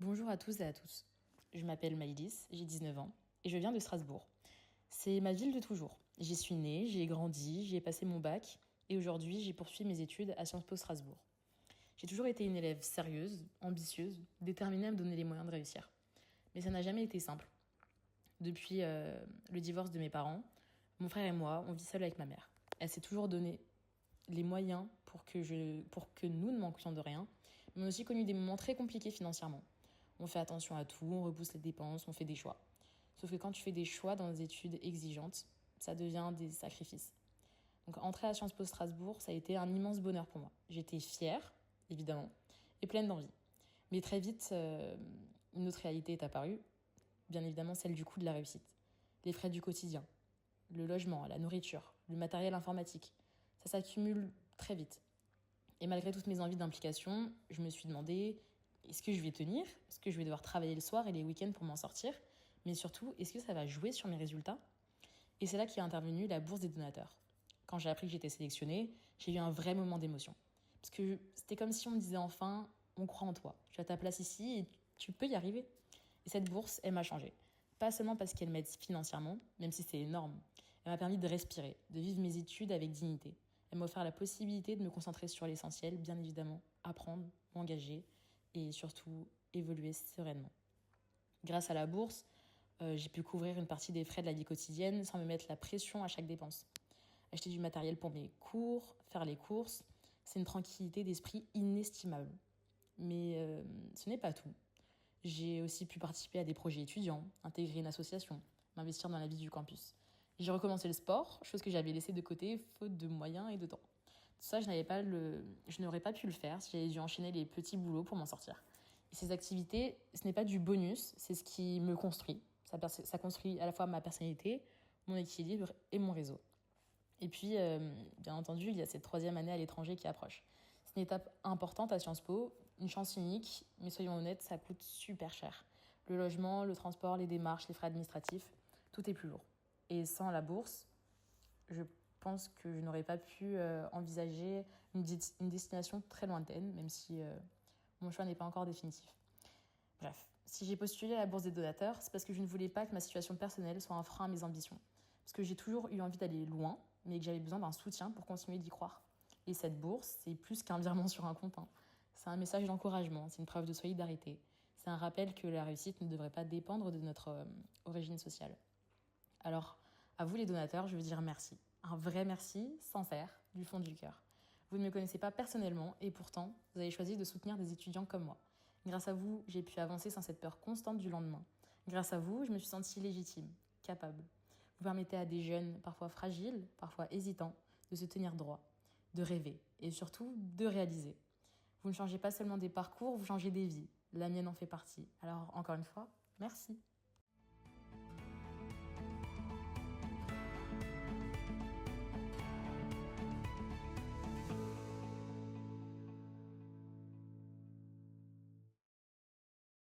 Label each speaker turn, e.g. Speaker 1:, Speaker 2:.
Speaker 1: Bonjour à tous et à tous. Je m'appelle Maïlis, j'ai 19 ans et je viens de Strasbourg. C'est ma ville de toujours. J'y suis née, j'y ai grandi, j'y ai passé mon bac et aujourd'hui j'ai poursuivi mes études à Sciences Po Strasbourg. J'ai toujours été une élève sérieuse, ambitieuse, déterminée à me donner les moyens de réussir. Mais ça n'a jamais été simple. Depuis le divorce de mes parents, mon frère et moi, on vit seul avec ma mère. Elle s'est toujours donné les moyens pour que nous ne manquions de rien, mais on a aussi connu des moments très compliqués financièrement. On fait attention à tout, on repousse les dépenses, on fait des choix. Sauf que quand tu fais des choix dans des études exigeantes, ça devient des sacrifices. Donc entrer à Sciences Po Strasbourg, ça a été un immense bonheur pour moi. J'étais fière, évidemment, et pleine d'envie. Mais très vite, une autre réalité est apparue, bien évidemment celle du coût de la réussite. Les frais du quotidien, le logement, la nourriture, le matériel informatique, ça s'accumule très vite. Et malgré toutes mes envies d'implication, je me suis demandé, est-ce que je vais tenir? Est-ce que je vais devoir travailler le soir et les week-ends pour m'en sortir? Mais surtout, est-ce que ça va jouer sur mes résultats? Et c'est là qu'est intervenue la bourse des donateurs. Quand j'ai appris que j'étais sélectionnée, j'ai eu un vrai moment d'émotion. Parce que c'était comme si on me disait enfin, on croit en toi, tu as ta place ici et tu peux y arriver. Et cette bourse, elle m'a changée. Pas seulement parce qu'elle m'aide financièrement, même si c'est énorme. Elle m'a permis de respirer, de vivre mes études avec dignité. Elle m'a offert la possibilité de me concentrer sur l'essentiel, bien évidemment, apprendre, m'engager et surtout évoluer sereinement. Grâce à la bourse, j'ai pu couvrir une partie des frais de la vie quotidienne sans me mettre la pression à chaque dépense. Acheter du matériel pour mes cours, faire les courses, c'est une tranquillité d'esprit inestimable. Mais ce n'est pas tout. J'ai aussi pu participer à des projets étudiants, intégrer une association, m'investir dans la vie du campus. J'ai recommencé le sport, chose que j'avais laissée de côté faute de moyens et de temps. Tout ça, je n'aurais pas pu le faire si j'avais dû enchaîner les petits boulots pour m'en sortir. Et ces activités, ce n'est pas du bonus, c'est ce qui me construit. Ça construit à la fois ma personnalité, mon équilibre et mon réseau. Et puis, bien entendu, il y a cette troisième année à l'étranger qui approche. C'est une étape importante à Sciences Po, une chance unique, mais soyons honnêtes, ça coûte super cher. Le logement, le transport, les démarches, les frais administratifs, tout est plus lourd. Et sans la bourse, je pense que je n'aurais pas pu envisager une destination très lointaine, même si mon choix n'est pas encore définitif. Bref, si j'ai postulé à la bourse des donateurs, c'est parce que je ne voulais pas que ma situation personnelle soit un frein à mes ambitions. Parce que j'ai toujours eu envie d'aller loin, mais que j'avais besoin d'un soutien pour continuer d'y croire. Et cette bourse, c'est plus qu'un virement sur un compte. C'est un message d'encouragement, c'est une preuve de solidarité. C'est un rappel que la réussite ne devrait pas dépendre de notre origine sociale. Alors, à vous les donateurs, je veux dire merci. Un vrai merci, sincère, du fond du cœur. Vous ne me connaissez pas personnellement et pourtant, vous avez choisi de soutenir des étudiants comme moi. Grâce à vous, j'ai pu avancer sans cette peur constante du lendemain. Grâce à vous, je me suis sentie légitime, capable. Vous permettez à des jeunes, parfois fragiles, parfois hésitants, de se tenir droit, de rêver et surtout de réaliser. Vous ne changez pas seulement des parcours, vous changez des vies. La mienne en fait partie. Alors, encore une fois, merci.